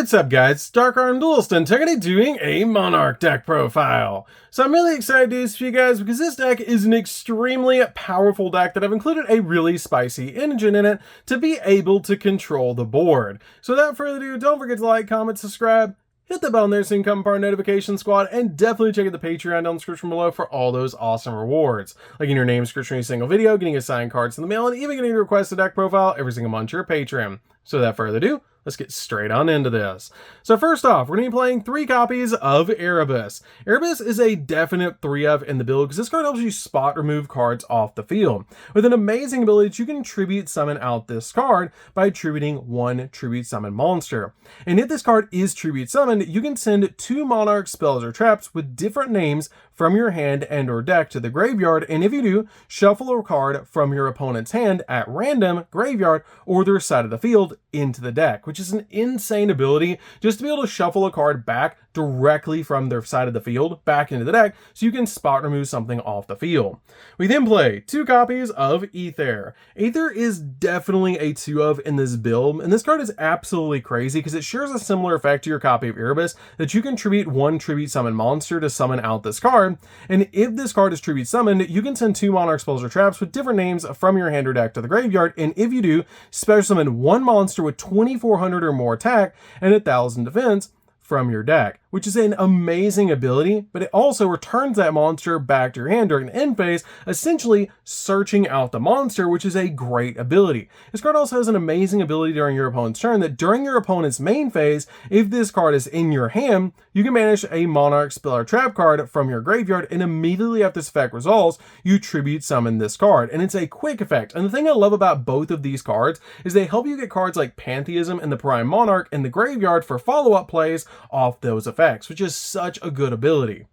What's up guys, it's DarkArmedDuelist and today doing a Monarch deck profile. So I'm really excited to do this for you guys because this deck is an extremely powerful deck that I've included a really spicy engine in it to be able to control the board. So without further ado, don't forget to like, comment, subscribe, hit the bell there so you can become part of notification squad, and definitely check out the Patreon down in the description below for all those awesome rewards. Like in your name description every single video, getting assigned cards in the mail, and even getting to request a deck profile every single month to your Patreon. So without further ado, let's get straight on into this. So first off, we're going to be playing 3 copies of Erebus. Erebus is a definite 3-of in the build because this card helps you spot remove cards off the field. With an amazing ability that you can tribute summon out this card by attributing 1 tribute summon monster. And if this card is tribute summoned, you can send 2 Monarch spells or traps with different names from your hand and or deck to the graveyard, and if you do, shuffle a card from your opponent's hand at random, graveyard, or their side of the field into the deck, which is an insane ability just to be able to shuffle a card back directly from their side of the field back into the deck so you can spot remove something off the field. We then play 2 copies of Aether. Aether is definitely a 2-of in this build, and this card is absolutely crazy because it shares a similar effect to your copy of Erebus that you can tribute 1 tribute summon monster to summon out this card, and if this card is tribute summoned, you can send 2 Monarch spells or traps with different names from your hand or deck to the graveyard, and if you do, special summon 1 monster with 2400 or more attack and 1000 defense from your deck, which is an amazing ability, but it also returns that monster back to your hand during the end phase, essentially searching out the monster, which is a great ability. This card also has an amazing ability during your opponent's turn that during your opponent's main phase, if this card is in your hand, you can banish a Monarch spell or trap card from your graveyard, and immediately after this effect resolves, you tribute summon this card. And it's a quick effect. And the thing I love about both of these cards is they help you get cards like Pantheism and the Prime Monarch in the graveyard for follow-up plays off those effects, which is such a good ability.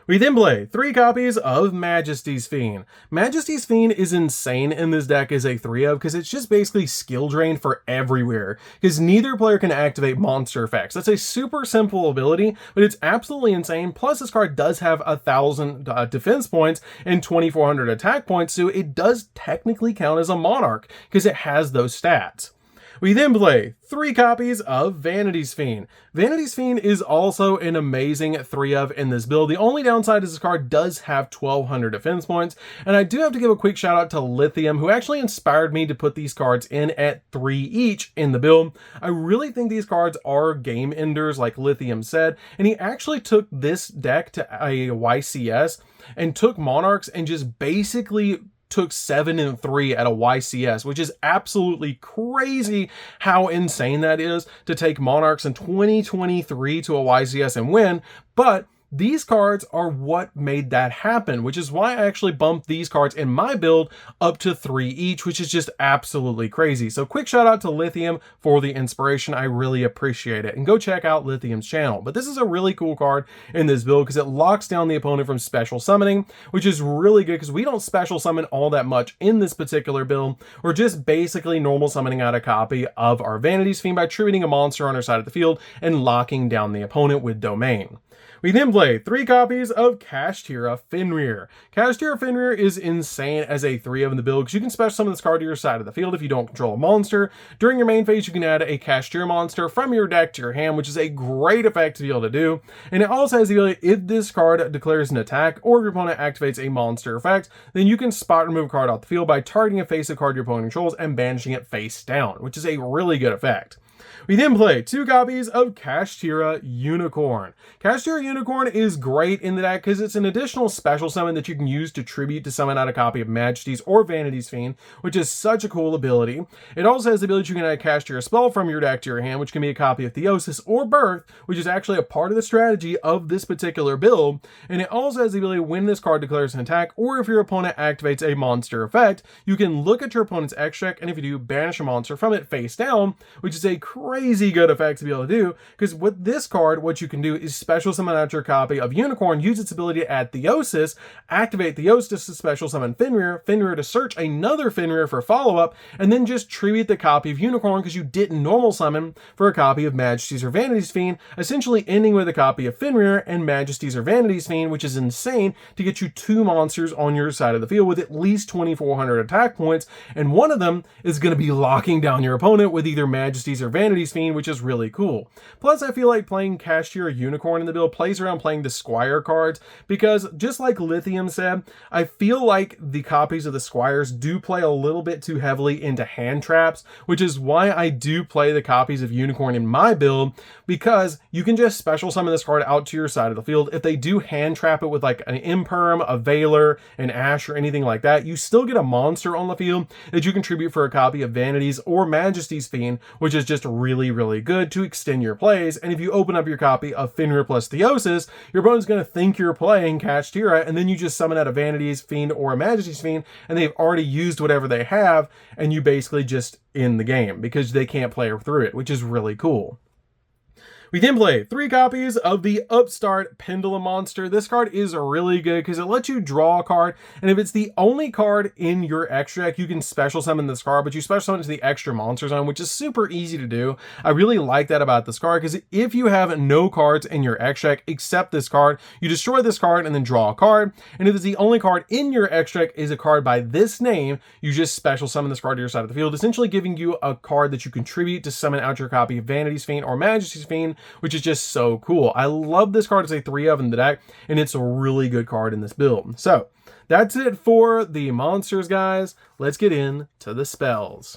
We then play 3 copies of Majesty's Fiend. Majesty's Fiend is insane in this deck as a 3-of because it's just basically skill drain for everywhere because neither player can activate monster effects. That's a super simple ability, but it's absolutely insane. Plus this card does have 1000 defense points and 2400 attack points, so it does technically count as a Monarch because it has those stats. We then play 3 copies of Vanity's Fiend. Vanity's Fiend is also an amazing 3-of in this build. The only downside is this card does have 1200 defense points, and I do have to give a quick shout out to Lithium, who actually inspired me to put these cards in at 3 each in the build. I really think these cards are game enders, like Lithium said, and he actually took this deck to a YCS and took Monarchs and just basically took 7 and 3 at a YCS, which is absolutely crazy how insane that is to take Monarchs in 2023 to a YCS and win. But these cards are what made that happen, which is why I actually bumped these cards in my build up to 3 each, which is just absolutely crazy. So quick shout out to Lithium for the inspiration. I really appreciate it. And go check out Lithium's channel. But this is a really cool card in this build because it locks down the opponent from special summoning, which is really good because we don't special summon all that much in this particular build. We're just basically normal summoning out a copy of our Vanity's Fiend by tributing a monster on our side of the field and locking down the opponent with Domain. We then play 3 copies of Kashtira Fenrir. Kashtira Fenrir is insane as a 3-of in the build because you can special summon this card to your side of the field if you don't control a monster. During your main phase, you can add a Kashtira monster from your deck to your hand, which is a great effect to be able to do. And it also has the ability, if this card declares an attack or if your opponent activates a monster effect, then you can spot remove a card off the field by targeting a face of card your opponent controls and banishing it face down, which is a really good effect. We then play 2 copies of Kashtira Unicorn. Kashtira Unicorn is great in the deck because it's an additional special summon that you can use to tribute to summon out a copy of Majesty's or Vanity's Fiend, which is such a cool ability. It also has the ability you can add a Kashtira spell from your deck to your hand, which can be a copy of Theosis or Birth, which is actually a part of the strategy of this particular build. And it also has the ability when this card declares an attack or if your opponent activates a monster effect, you can look at your opponent's X check, and if you do, banish a monster from it face down, which is a crazy good effect to be able to do, because with this card, what you can do is special summon out your copy of Unicorn, use its ability to add Theosis, activate Theosis to special summon Fenrir, Fenrir to search another Fenrir for follow-up, and then just tribute the copy of Unicorn because you didn't normal summon for a copy of Majesty's or Vanity's Fiend, essentially ending with a copy of Fenrir and Majesty's or Vanity's Fiend, which is insane to get you 2 monsters on your side of the field with at least 2400 attack points, and one of them is going to be locking down your opponent with either Majesty's or Vanity's Vanity's Fiend, which is really cool. Plus, I feel like playing Kashtira Unicorn in the build plays around playing the Squire cards, because just like Lithium said, I feel like the copies of the Squires do play a little bit too heavily into hand traps, which is why I do play the copies of Unicorn in my build, because you can just special summon this card out to your side of the field. If they do hand trap it with like an Imperm, a Veiler, an Ash, or anything like that, you still get a monster on the field that you contribute for a copy of Vanity's or Majesty's Fiend, which is just really, really good to extend your plays. And if you open up your copy of Fenrir plus Theosis, your opponent's going to think you're playing Kashtira, and then you just summon out a Vanity's Fiend or a Majesty's Fiend, and they've already used whatever they have, and you basically just end the game because they can't play through it, which is really cool. We then play 3 copies of the Upstart Pendulum Monster. This card is really good because it lets you draw a card, and if it's the only card in your extra deck, you can special summon this card, but you special summon it to the extra monster zone, which is super easy to do. I really like that about this card, because if you have no cards in your extra deck except this card, you destroy this card and then draw a card, and if it's the only card in your extra deck is a card by this name, you just special summon this card to your side of the field, essentially giving you a card that you contribute to summon out your copy of Vanity's Fiend or Majesty's Fiend, which is just so cool. I love this card as a 3 of in the deck, and it's a really good card in this build. So that's it for the monsters, guys. Let's get into the spells.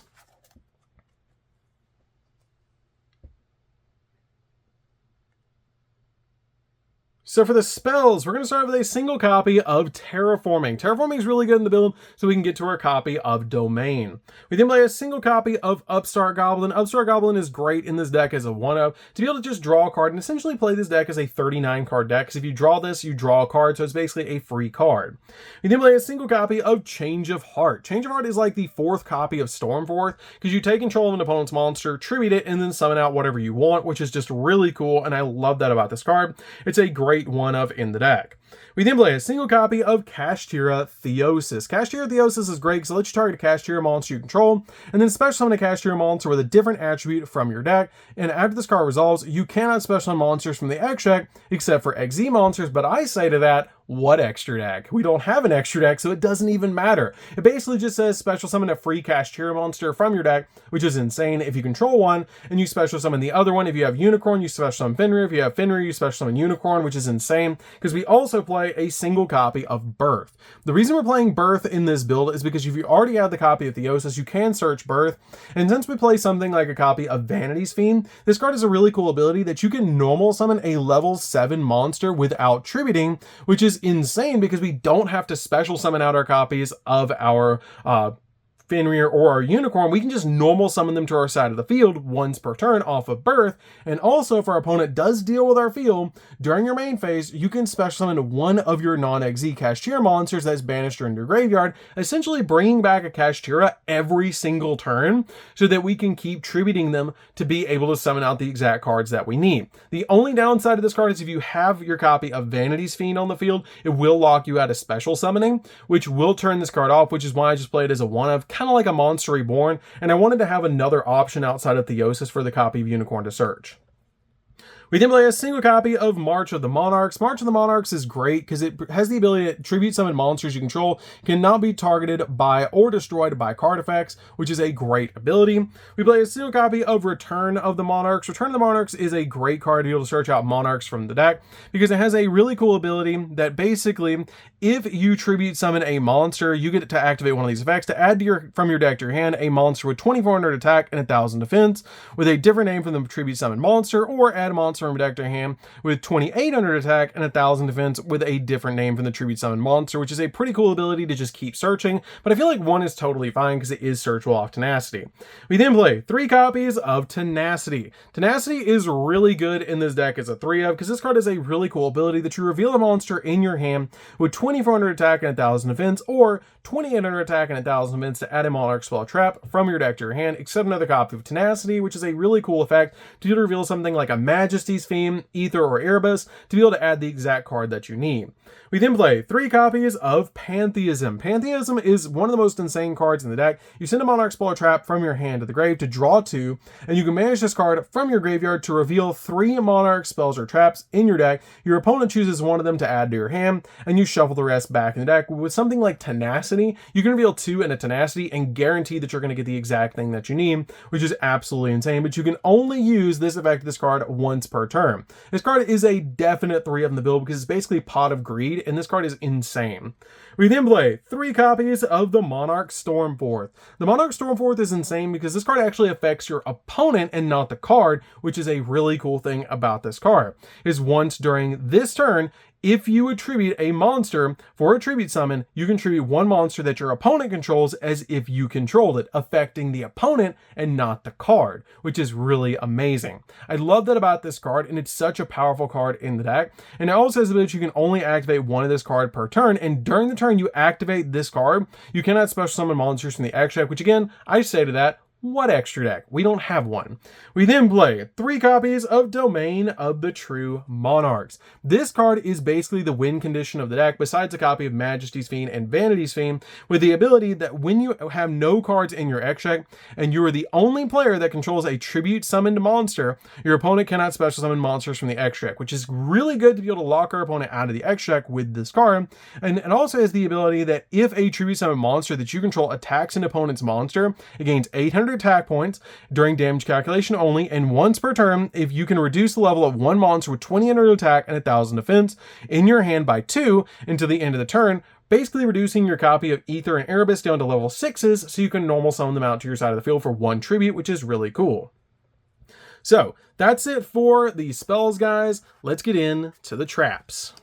So for the spells, we're going to start with a single copy of Terraforming. Terraforming is really good in the build, so we can get to our copy of Domain. We then play a single copy of Upstart Goblin. Upstart Goblin is great in this deck as a 1-of, to be able to just draw a card and essentially play this deck as a 39 card deck, because if you draw this, you draw a card, so it's basically a free card. We then play a single copy of Change of Heart. Change of Heart is like the 4th copy of Stormforth, because you take control of an opponent's monster, tribute it, and then summon out whatever you want, which is just really cool, and I love that about this card. It's a great 1-of in the deck. We then play a single copy of Kashtira Theosis. Kashtira Theosis is great because it lets you target a Kashtira monster you control, and then special summon a Kashtira monster with a different attribute from your deck. And after this card resolves, you cannot special summon monsters from the extra deck except for XZ monsters, but I say to that, what extra deck? We don't have an extra deck, so it doesn't even matter. It basically just says special summon a free Kashtira monster from your deck, which is insane if you control one, and you special summon the other one. If you have Unicorn, you special summon Fenrir. If you have Fenrir, you special summon Unicorn, which is insane, because we also play a single copy of Birth. The reason we're playing Birth in this build is because if you already have the copy of Theosis, you can search Birth, and since we play something like a copy of Vanity's Fiend, this card has a really cool ability that you can normal summon a level 7 monster without tributing, which is insane because we don't have to special summon out our copies of our Fenrir or our Unicorn. We can just normal summon them to our side of the field once per turn off of Birth. And also, if our opponent does deal with our field during your main phase, you can special summon one of your non-XZ Kashtira monsters that's banished or in your graveyard, essentially bringing back a Kashtira every single turn so that we can keep tributing them to be able to summon out the exact cards that we need. The only downside of this card is if you have your copy of Vanity's Fiend on the field, it will lock you out of special summoning, which will turn this card off, which is why I just played it as a 1-of, kind of like a Monster Reborn, and I wanted to have another option outside of Theosis for the copy of Unicorn to search. We then play a single copy of March of the Monarchs. March of the Monarchs is great because it has the ability to tribute summon monsters you control, cannot be targeted by or destroyed by card effects, which is a great ability. We play a single copy of Return of the Monarchs. Return of the Monarchs is a great card to be able to search out monarchs from the deck because it has a really cool ability that basically, if you tribute summon a monster, you get to activate one of these effects to add to from your deck to your hand a monster with 2400 attack and 1000 defense with a different name from the tribute summon monster, or add a monster from your deck to your hand with 2800 attack and 1000 defense with a different name from the tribute summon monster, which is a pretty cool ability to just keep searching, but I feel like one is totally fine because it is searchable off Tenacity. We then play 3 copies of Tenacity. Tenacity is really good in this deck as a 3-of because this card has a really cool ability that you reveal a monster in your hand with 2400 attack and 1000 defense, or 2800 attack and 1000 defense to add a Monarch spell trap from your deck to your hand, except another copy of Tenacity, which is a really cool effect to reveal something like a Majesty Majesty's Fiend, Aether, or Erebus to be able to add the exact card that you need. We then play 3 copies of Pantheism. Pantheism is one of the most insane cards in the deck. You send a Monarch Spell or Trap from your hand to the grave to draw 2, and you can manage this card from your graveyard to reveal 3 Monarch spells or traps in your deck. Your opponent chooses one of them to add to your hand, and you shuffle the rest back in the deck. With something like Tenacity, you can reveal 2 in a Tenacity and guarantee that you're going to get the exact thing that you need, which is absolutely insane, but you can only use this effect of this card once per turn. This card is a definite 3 up in the build because it's basically Pot of Greed, and this card is insane. We then play 3 copies of the Monarch Stormforth. The Monarch Stormforth is insane because this card actually affects your opponent and not the card, which is a really cool thing about this card. Is once during this turn, if you attribute a monster for a tribute summon, you can tribute 1 monster that your opponent controls as if you controlled it, affecting the opponent and not the card, which is really amazing. I love that about this card, and it's such a powerful card in the deck. And it also says that you can only activate 1 of this card per turn, and during the turn you activate this card, you cannot special summon monsters from the extra deck, which again, I say to that, what extra deck? We don't have one. We then play 3 copies of Domain of the True Monarchs. This card is basically the win condition of the deck, besides a copy of Majesty's Fiend and Vanity's Fiend, with the ability that when you have no cards in your extra deck, and you are the only player that controls a tribute summoned monster, your opponent cannot special summon monsters from the extra deck, which is really good to be able to lock our opponent out of the extra deck with this card. And it also has the ability that if a tribute summoned monster that you control attacks an opponent's monster, it gains 800 attack points during damage calculation only, and once per turn, if you can reduce the level of 1 monster with 2000 attack and 1000 defense in your hand by 2 until the end of the turn, basically reducing your copy of Aether and Erebus down to level 6s so you can normal summon them out to your side of the field for 1 tribute, which is really cool. So that's it for the spells, guys. Let's get into the traps.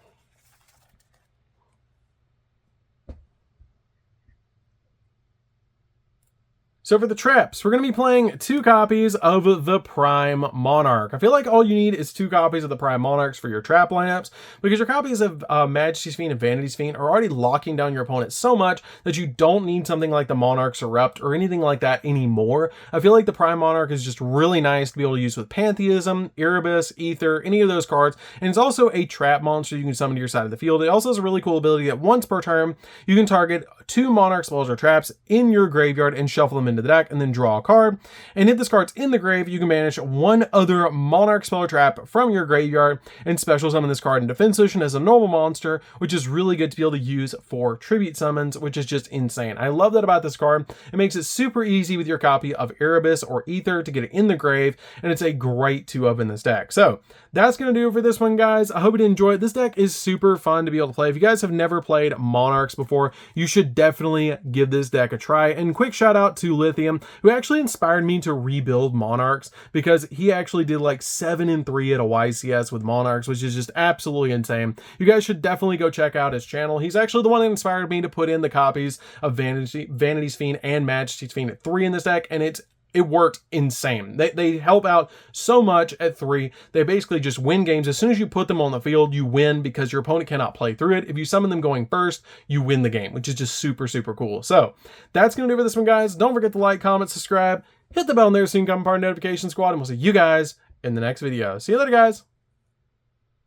So for the traps, we're going to be playing 2 copies of the Prime Monarch. I feel like all you need is 2 copies of the Prime Monarchs for your trap lineups, because your copies of Majesty's Fiend and Vanity's Fiend are already locking down your opponent so much that you don't need something like the Monarch's Erupt or anything like that anymore. I feel like the Prime Monarch is just really nice to be able to use with Pantheism, Erebus, Aether, any of those cards, and it's also a trap monster you can summon to your side of the field. It also has a really cool ability that once per turn, you can target 2 Monarch spells or traps in your graveyard and shuffle them into the deck and then draw a card. And if this card's in the grave, you can banish 1 other Monarch spell or trap from your graveyard and special summon this card in defense position as a normal monster, which is really good to be able to use for tribute summons, which is just insane. I love that about this card. It makes it super easy with your copy of Erebus or Aether to get it in the grave, and it's a great 2-up in this deck. So that's going to do it for this one, guys. I hope you did enjoy it. This deck is super fun to be able to play. If you guys have never played Monarchs before, you should definitely give this deck a try. And quick shout out to Lithium, who actually inspired me to rebuild Monarchs, because he actually did like 7-3 at a YCS with Monarchs, which is just absolutely insane. You guys should definitely go check out his channel. He's actually the one that inspired me to put in the copies of Vanity's Fiend and Majesty's Fiend at 3 in this deck, and it worked insane. They help out so much at 3. They basically just win games. As soon as you put them on the field, you win because your opponent cannot play through it. If you summon them going first, you win the game, which is just super, super cool. So that's going to do it for this one, guys. Don't forget to like, comment, subscribe, hit the bell in there so you can become part of the notification squad, and we'll see you guys in the next video. See you later, guys.